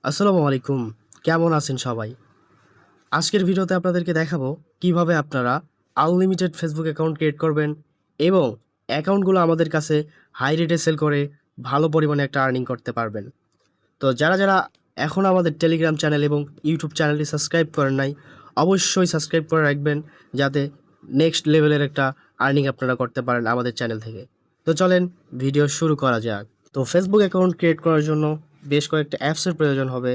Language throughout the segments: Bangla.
আসসালামু আলাইকুম। কেমন আছেন সবাই? আজকের ভিডিওতে আপনাদেরকে দেখাবো কিভাবে আপনারা আনলিমিটেড ফেসবুক অ্যাকাউন্ট ক্রিয়েট করবেন এবং অ্যাকাউন্টগুলো আমাদের কাছে হাই রেটে সেল করে ভালো পরিমাণে একটা আর্নিং করতে পারবেন। তো যারা এখনও আমাদের টেলিগ্রাম চ্যানেল এবং ইউটিউব চ্যানেলটি সাবস্ক্রাইব করেন নাই, অবশ্যই সাবস্ক্রাইব করে রাখবেন যাতে নেক্সট লেভেলের একটা আর্নিং আপনারা করতে পারেন আমাদের চ্যানেল থেকে। তো চলেন ভিডিও শুরু করা যাক। তো ফেসবুক অ্যাকাউন্ট ক্রিয়েট করার জন্য বেশ কয়েকটা অ্যাপসের প্রয়োজন হবে।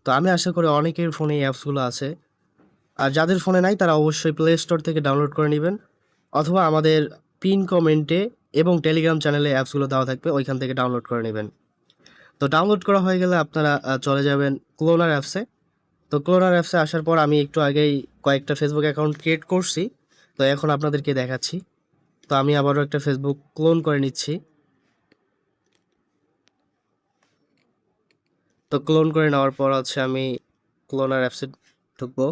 তো আমি আশা করি অনেকের ফোনে এই অ্যাপসগুলো আছে। আর যাদের ফোনে নাই তারা অবশ্যই প্লে স্টোর থেকে ডাউনলোড করে নেবেন অথবা আমাদের পিন কমেন্টে এবং টেলিগ্রাম চ্যানেলে অ্যাপসগুলো দেওয়া থাকবে, ওইখান থেকে ডাউনলোড করে নেবেন। তো ডাউনলোড করা হয়ে গেলে আপনারা চলে যাবেন ক্লোনার অ্যাপসে। তো ক্লোনার অ্যাপসে আসার পর আমি একটু আগেই কয়েকটা ফেসবুক অ্যাকাউন্ট ক্রিয়েট করছি। তো এখন আপনাদেরকে দেখাচ্ছি। তো আমি আবারও একটা ফেসবুক ক্লোন করে নিচ্ছি। তো ক্লোন করে নেওয়ার পর হচ্ছে আমি ক্লোনার অ্যাপসে ঢুকবো।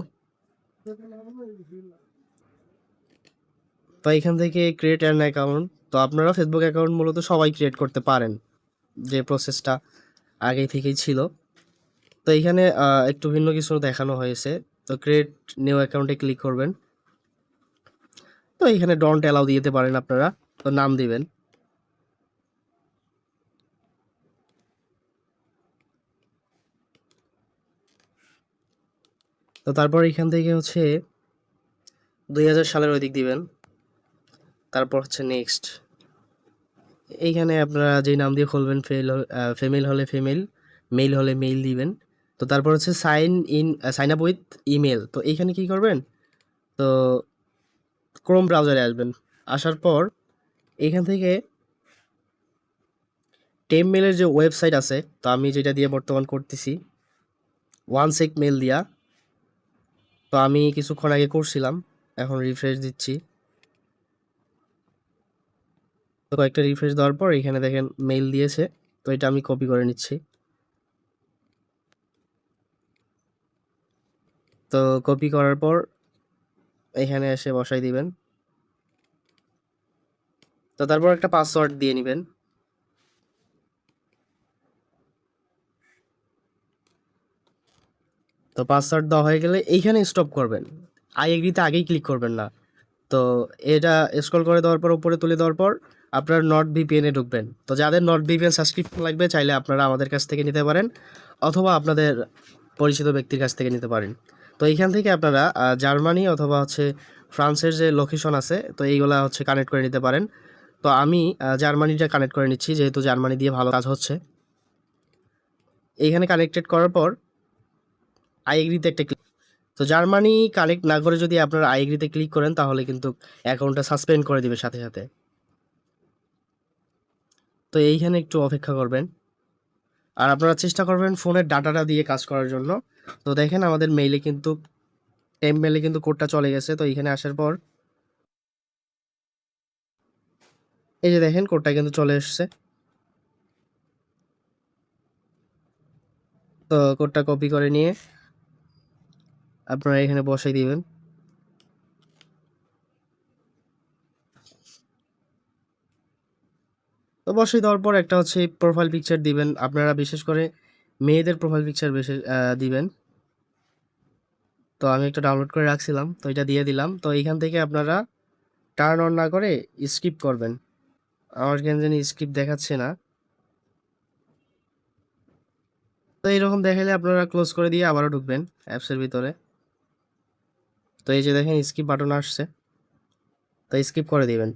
তো এখান থেকে ক্রিয়েট অ্যান অ্যাকাউন্ট। তো আপনারা ফেসবুক অ্যাকাউন্ট মূলত সবাই ক্রিয়েট করতে পারেন, যে প্রসেসটা আগে থেকেই ছিল। তো এইখানে একটু ভিন্ন কিছু দেখানো হয়েছে। তো ক্রিয়েট নিউ অ্যাকাউন্টে ক্লিক করবেন। তো এখানে ডন্ট অ্যালাউ দিতে পারেন আপনারা। তো নাম দিবেন। তো তারপর এখান থেকে হচ্ছে 2000 সালের ওই দিক দিবেন। তারপর হচ্ছে নেক্সট। এইখানে আপনারা যেই নাম দিয়ে খুলবেন, ফিমেল হলে ফিমেল, মেল হলে মেল দিবেন। তো তারপর হচ্ছে সাইন আপ উইথ ইমেল। তো এইখানে কি করবেন? তো ক্রোম ব্রাউজারে আসবেন। আসার পর এখান থেকে টেমমেলের যে ওয়েবসাইট আছে, তো আমি যেটা দিয়ে বর্তমান করতেছি, ওয়ান সেক মেল দিয়া। তো আমি কিছুক্ষণ আগে করছিলাম, এখন রিফ্রেশ দিচ্ছি। তো কয়েকটা রিফ্রেশ দেওয়ার পর এখানে দেখেন মেল দিয়েছে। তো এটা আমি কপি করে নিচ্ছি। তো কপি করার পর এখানে এসে বসাই দিবেন। তো তারপর একটা পাসওয়ার্ড দিয়ে নেবেন। তো পাসওয়ার্ড দেওয়া হয়ে গেলে এইখানে স্টপ করবেন, আই এগ্রিতে আগেই ক্লিক করবেন না। তো এটা স্ক্রল করে দেওয়ার পর উপরে তুলে দেওয়ার পর আপনার নর্ড ভিপিএনে ঢুকবেন। তো যাদের নর্ড ভিপিএন সাবস্ক্রিপশন লাগবে চাইলে আপনারা আমাদের কাছ থেকে নিতে পারেন অথবা আপনাদের পরিচিত ব্যক্তির কাছ থেকে নিতে পারেন। তো এইখান থেকে আপনারা জার্মানি অথবা হচ্ছে ফ্রান্সের যে লোকেশন আছে, তো এইগুলা হচ্ছে কানেক্ট করে নিতে পারেন। তো আমি জার্মানিটা কানেক্ট করে নিচ্ছি, যেহেতু জার্মানি দিয়ে ভালো কাজ হচ্ছে। এইখানে কানেক্টেড করার পর আই এগ্রিতে একটা ক্লিক। তো জার্মানি কানেক্ট না করে যদি আপনারা আই এগ্রিতে ক্লিক করেন তাহলে কিন্তু অ্যাকাউন্টটা সাসপেন্ড করে দিবে সাথে সাথে। তো এইখানে একটু অপেক্ষা করবেন আর আপনারা চেষ্টা করবেন ফোনের ডাটাটা দিয়ে কাজ করার জন্য। তো দেখেন আমাদের মেইলে কিন্তু মেইলে কিন্তু কোডটা চলে গেছে। তো এইখানে আসার পর এই যে দেখেন কোডটা কিন্তু চলে এসছে। তো কোডটা কপি করে নিয়ে আপনারা এখানে বসাই দিবেন। তো বসাই দেওয়ার পর একটা হচ্ছে প্রোফাইল পিকচার দিবেন। আপনারা বিশেষ করে মেয়েদের প্রোফাইল পিকচার বেশি দিবেন। তো আমি একটা ডাউনলোড করে রাখছিলাম, তো এটা দিয়ে দিলাম। তো এইখান থেকে আপনারা টার্ন অন না করে স্কিপ করবেন। আমার কেন জানি স্কিপ দেখাচ্ছে না। তো এইরকম দেখাইলে আপনারা ক্লোজ করে দিয়ে আবারও ঢুকবেন অ্যাপসের ভিতরে। তো এই যে দেখেন স্কিপ বাটন আসছে, তো স্কিপ করে দিবেন।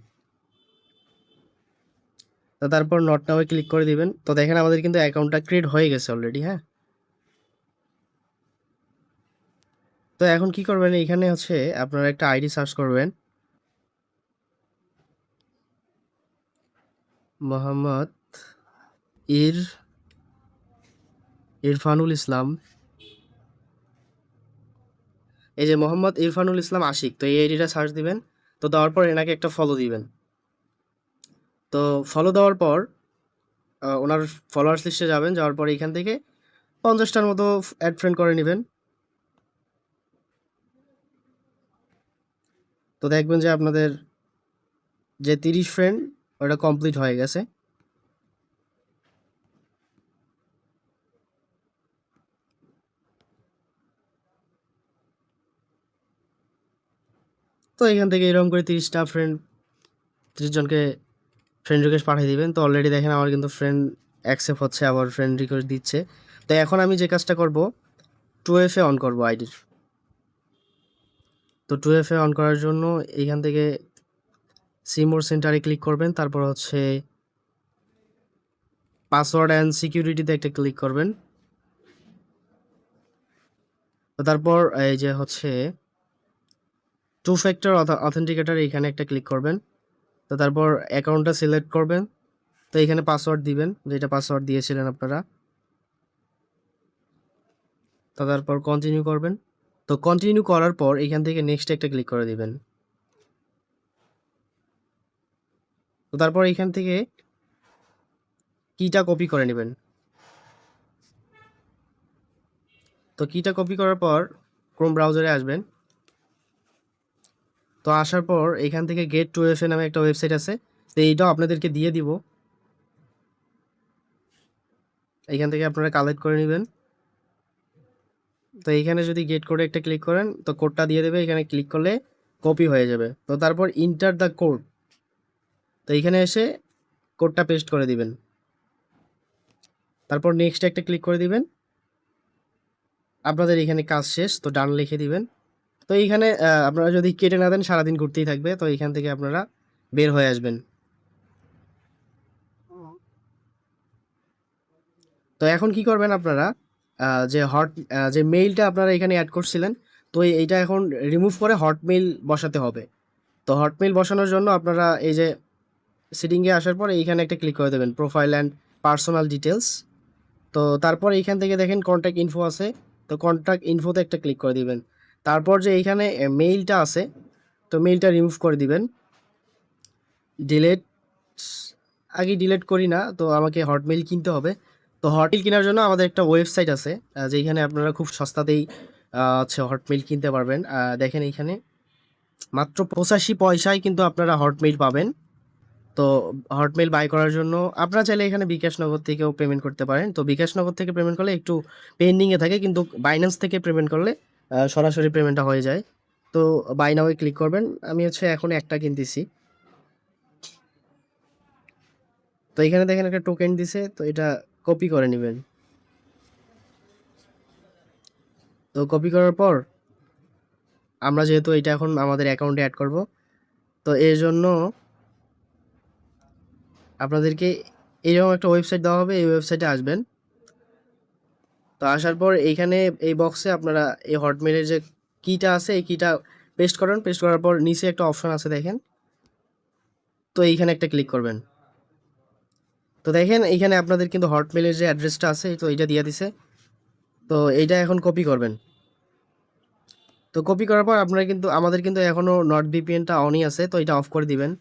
তো তারপর নট নাও ক্লিক করে দিবেন। তো দেখেন আমাদের কিন্তু অ্যাকাউন্টটা ক্রিয়েট হয়ে গেছে অলরেডি। হ্যাঁ, তো এখন কি করবেন, এখানে হচ্ছে আপনারা একটা আইডি সার্চ করবেন, মোহাম্মদ ইর ইরফানুল ইসলাম। এই যে মোহাম্মদ ইরফানুল ইসলাম আশিক, তো এই আইডিটা সার্চ দিবেন। তো দেওয়ার পর এনাকে একটা ফলো দিবেন। তো ফলো দেওয়ার পর ওনার ফলোয়ার্স লিস্টে যাবেন। যাওয়ার পর এখান থেকে 50টার মতো অ্যাড ফ্রেন্ড করে নেবেন। তো দেখবেন যে আপনাদের যে 30 ফ্রেন্ড ওটা কমপ্লিট হয়ে গেছে। তো এখান থেকে এরকম করে 30 জনকে ফ্রেন্ড রিকোয়েস্ট পাঠিয়ে দিবেন। তো অলরেডি দেখেন আমার কিন্তু ফ্রেন্ড অ্যাকসেপ্ট হচ্ছে, আবার ফ্রেন্ড রিকোয়েস্ট দিচ্ছে। তো এখন আমি যে কাজটা করব, 2FA অন করব আইডির। তো 2FA অন করার জন্য এইখান থেকে সিমোর সেন্টারে ক্লিক করবেন, তারপর হচ্ছে পাসওয়ার্ড অ্যান্ড সিকিউরিটিতে একটা ক্লিক করবেন। তো তারপর এই যে হচ্ছে 2 ফ্যাক্টর অথেন্টিকেটর, এখানে একটা ক্লিক করবেন। তো তারপর অ্যাকাউন্টটা সিলেক্ট করবেন। তো এখানে পাসওয়ার্ড দিবেন, যেটা পাসওয়ার্ড দিয়েছিলেন আপনারা। তো তারপর কন্টিনিউ করবেন। তো কন্টিনিউ করার পর এখান থেকে নেক্সট একটা ক্লিক করে দিবেন। তো তারপর এখান থেকে কিটা কপি করে নেবেন। তো কিটা কপি করার পর ক্রোম ব্রাউজারে আসবেন। তো আসার পর এখান থেকে Get2FA নামে একটা ওয়েবসাইট আছে, তো এইটাও আপনাদেরকে দিয়ে দিব। এখান থেকে আপনারা কালেক্ট করে নেবেন। তো এইখানে যদি গেট কোডে একটা ক্লিক করেন, তো কোডটা দিয়ে দেবে, এখানে ক্লিক করলে কপি হয়ে যাবে। তো তারপর ইন্টার দ্য কোড, তো এইখানে এসে কোডটা পেস্ট করে দিবেন। তারপর নেক্সট একটা ক্লিক করে দিবেন। আপনাদের এখানে কাজ শেষ, তো ডান লিখে দিবেন। তো এইখানে আপনারা যদি কেটে না দেন সারাদিন ঘুরতেই থাকবে। তো এইখান থেকে আপনারা বের হয়ে আসবেন। তো এখন কি করবেন আপনারা, যে মেইলটা আপনারা এখানে অ্যাড করছিলেন, তো এইটা এখন রিমুভ করে হটমেইল বসাতে হবে। তো হটমেইল বসানোর জন্য আপনারা এই যে সেটিংয়ে আসার পর এইখানে একটা ক্লিক করে দেবেন, প্রোফাইল অ্যান্ড পার্সোনাল ডিটেলস। তো তারপর এইখান থেকে দেখেন কন্ট্যাক্ট ইনফো আছে, তো কন্ট্যাক্ট ইনফোতে একটা ক্লিক করে দিবেন। তারপর যে এইখানে মেইলটা আছে, তো মেইলটা রিমুভ করে দিবেন। ডিলেট, আগে ডিলেট করি না, তো আমাকে হটমেইল কিনতে হবে। তো হটমেইল কেনার জন্য আমাদের একটা ওয়েবসাইট আছে, যেখানে আপনারা খুব সস্তাতেই হচ্ছে হটমেইল কিনতে পারবেন। দেখেন এইখানে মাত্র 85 পয়সায় কিন্তু আপনারা হটমেইল পাবেন। তো হটমেইল বাই করার জন্য আপনারা চাইলে এখানে বিকাশ নগদ থেকেও পেমেন্ট করতে পারেন। তো বিকাশ নগদ থেকে পেমেন্ট করলে একটু পেন্ডিংয়ে থাকে, কিন্তু বাইন্যান্স থেকে পেমেন্ট করলে সরাসরি পেমেন্টটা হয়ে যায়। তো বাই নাওয়ে ক্লিক করবেন। আমি হচ্ছে এখন একটা কিনতেছি। তো এখানে দেখেন একটা টোকেন দিছে, তো এটা কপি করে নেবেন। তো কপি করার পর আমরা যেহেতু এটা এখন আমাদের অ্যাকাউন্টে অ্যাড করব, তো এর জন্য আপনাদেরকে এইরকম একটা ওয়েবসাইট দেওয়া হবে, এই ওয়েবসাইটে আসবেন। তো আসার পর এইখানে এই বক্সে আপনারা এই হটমেইলের যে কিটা আছে, এই কিটা পেস্ট করেন। পেস্ট করার পর নিচে একটা অপশন আছে দেখেন, তো এইখানে একটা ক্লিক করবেন। তো দেখেন এইখানে আপনাদের কিন্তু হটমেইলের যে অ্যাড্রেসটা আছে, তো এইটা দিয়ে দিছে। তো এইটা এখন কপি করবেন। তো কপি করার পর আপনারা কিন্তু আমাদের কিন্তু এখনও নট ভিপিএনটা অনই আছে, তো এটা অফ করে দিবেন।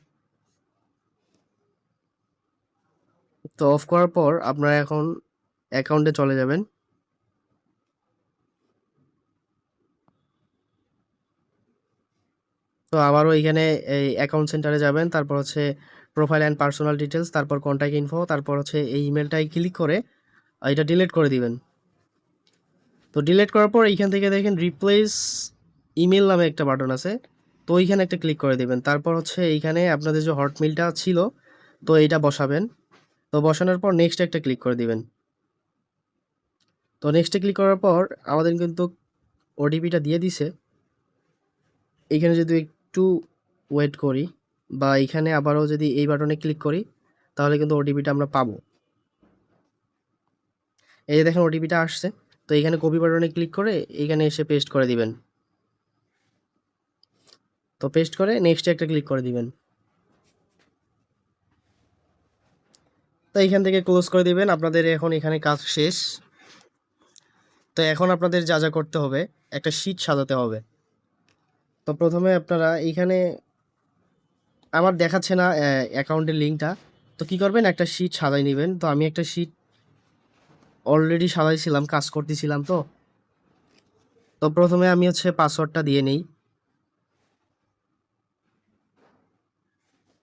তো অফ করার পর আপনারা এখন অ্যাকাউন্টে চলে যাবেন। তো আবারও এইখানে এই অ্যাকাউন্ট সেন্টারে যাবেন, তারপর হচ্ছে প্রোফাইল অ্যান্ড পার্সোনাল ডিটেলস, তারপর কন্ট্যাক্ট ইনফো, তারপর হচ্ছে এই ইমেলটাই ক্লিক করে এটা ডিলিট করে দিবেন। তো ডিলিট করার পর এইখান থেকে দেখেন রিপ্লেস ইমেল নামে একটা বাটন আছে, তো এইখানে একটা ক্লিক করে দিবেন। তারপর হচ্ছে এইখানে আপনাদের যে হটমেইলটা ছিল, তো এইটা বসাবেন। তো বসানোর পর নেক্সট একটা ক্লিক করে দিবেন। তো নেক্সটে ক্লিক করার পর আমাদের কিন্তু ওটিপিটা দিয়ে দিছে। এইখানে যদি একটু ওয়েট করি, বা এইখানে আবারও যদি এই বাটনে ক্লিক করি, তাহলে কিন্তু ওটিপিটা আমরা পাবো। এই যে দেখেন ওটিপিটা আসছে, তো এইখানে কপি বাটনে ক্লিক করে এইখানে এসে পেস্ট করে দিবেন। তো পেস্ট করে নেক্সটে একটা ক্লিক করে দিবেন। তো এইখান থেকে ক্লোজ করে দিবেন। আপনাদের এখন এখানে কাজ শেষ। তো এখন আপনাদের যা যা করতে হবে, একটা শীট সাজাতে হবে। তো প্রথমে আপনারা এইখানে আমার দেখাচ্ছে না অ্যাকাউন্টের লিঙ্কটা, তো কি করবেন, একটা শীট সাজাই নেবেন। তো আমি একটা শীট অলরেডি সাজাইছিলাম, কাজ করতেছিলাম। তো প্রথমে আমি হচ্ছে পাসওয়ার্ডটা দিয়ে নেই।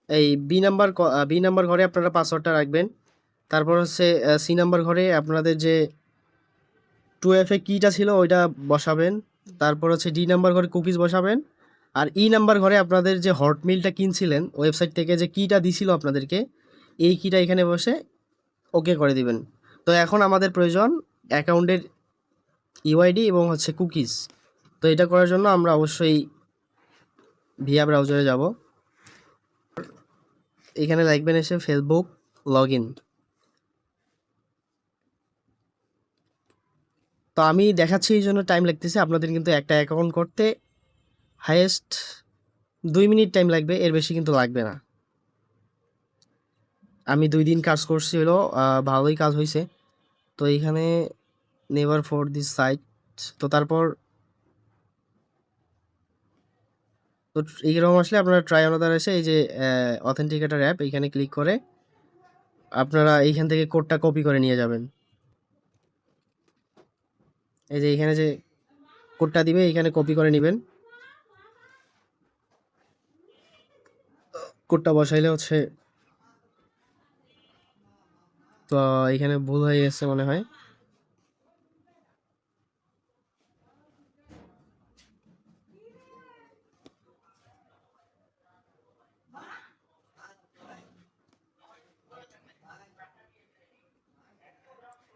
এই বি নাম্বার ঘরে আপনারা পাসওয়ার্ডটা রাখবেন। তারপর হচ্ছে সি নাম্বার ঘরে আপনাদের যে 2FA কিটা ছিল ওইটা বসাবেন। তারপর হচ্ছে ডি নাম্বার ঘরে কুকিজ বসাবেন। আর নাম্বার ঘরে আপনাদের যে হটমেইলটা কিনছিলেন ওয়েবসাইট থেকে, যে কিটা দিছিল আপনাদেরকে, এই কিটা এখানে বসে ওকে করে দিবেন। তো এখন আমাদের প্রয়োজন অ্যাকাউন্টের ইউআইডি এবং হচ্ছে কুকিজ। তো এটা করার জন্য আমরা অবশ্যই ভিয়া ব্রাউজারে যাব। এখানে লিখবেন এসে ফেসবুক লগ ইন। তো আমি দেখাচ্ছি এই জন্য টাইম লাগতেছে, আপনাদের কিন্তু একটা অ্যাকাউন্ট করতে হাইয়েস্ট 2 মিনিট টাইম লাগবে, এর বেশি কিন্তু লাগবে না। আমি 2 দিন কাজ করছি, হলো ভালোই কাজ হয়েছে। তো এইখানে নেভার ফর দিস সাইট, তো তারপর তো এইরকম আসলে আপনারা ট্রাই অনাদার এসে এই যে অথেন্টিকেটর অ্যাপ, এইখানে ক্লিক করে আপনারা এইখান থেকে কোডটা কপি করে নিয়ে যাবেন। এই যে এইখানে যে কোডটা দিবে এইখানে কপি করে নেবেন। কোডটা বসাইলে হচ্ছে, তো এইখানে ভুল হয়ে গেছে মনে হয়।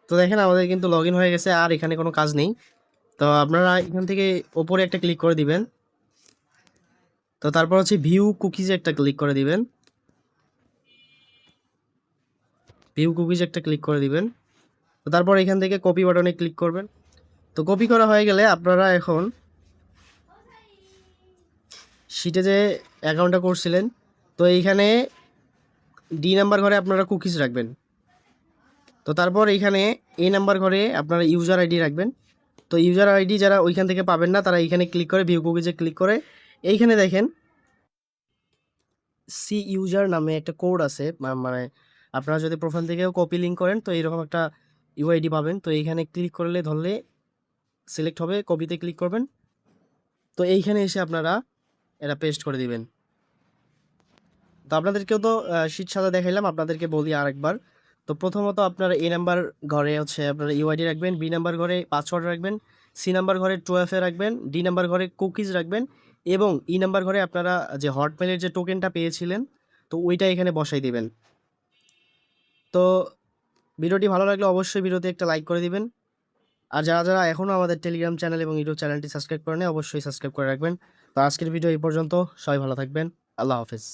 তো দেখেন আমাদের কিন্তু লগ ইন হয়ে গেছে, আর এখানে কোনো কাজ নেই। তো আপনারা এখান থেকে ওপরে একটা ক্লিক করে দিবেন। তো তারপর হচ্ছে ভিউ কুকিজে একটা ক্লিক করে দিবেন। ভিউ কুকিজ একটা ক্লিক করে দিবেন। তো তারপর এখান থেকে কপি বাটনে ক্লিক করবেন। তো কপি করা হয়ে গেলে আপনারা এখন শিটে যে অ্যাকাউন্টটা করছিলেন, তো এইখানে নাম্বার ঘরে আপনারা কুকিজ রাখবেন। তো তারপর এইখানে নাম্বার ঘরে আপনারা ইউজার আইডি রাখবেন। তো ইউজার আইডি যারা ওইখান থেকে পাবেন না, তারা এইখানে ক্লিক করে ভিউ কুকিজে ক্লিক করে এইখানে দেখেন সি ইউজার নামে একটা কোড আছে, মানে আপনারা যদি প্রোফাইল থেকেও কপি লিঙ্ক করেন তো এইরকম একটা ইউআইডি পাবেন। তো এইখানে ক্লিক করলে ধরলে সিলেক্ট হবে, কপিতে ক্লিক করবেন। তো এইখানে এসে আপনারা এটা পেস্ট করে দিবেন। তো আপনাদেরকেও তো শীট সাদা দেখাইলাম, আপনাদেরকে বলি আরেকবার। তো প্রথমত আপনারা নাম্বার ঘরে হচ্ছে আপনারা ইউআইডি রাখবেন, বি নাম্বার ঘরে পাসওয়ার্ড রাখবেন, সি নাম্বার ঘরে 2FA রাখবেন, ডি নাম্বার ঘরে কুকিজ রাখবেন এবং নাম্বার ঘরে আপনারা যে হটমেলের যে টোকেনটা পেয়েছিলেন তো ওইটা এখানে বসাই দিবেন। তো ভিডিওটি ভালো লাগলে অবশ্যই ভিডিওতে একটা লাইক করে দিবেন। আর যারা যারা এখনও আমাদের টেলিগ্রাম চ্যানেল এবং ইউটিউব চ্যানেলটি সাবস্ক্রাইব করেন অবশ্যই সাবস্ক্রাইব করে রাখবেন। তো আজকের ভিডিও এই পর্যন্ত, সবাই ভালো থাকবেন, আল্লাহ হাফেজ।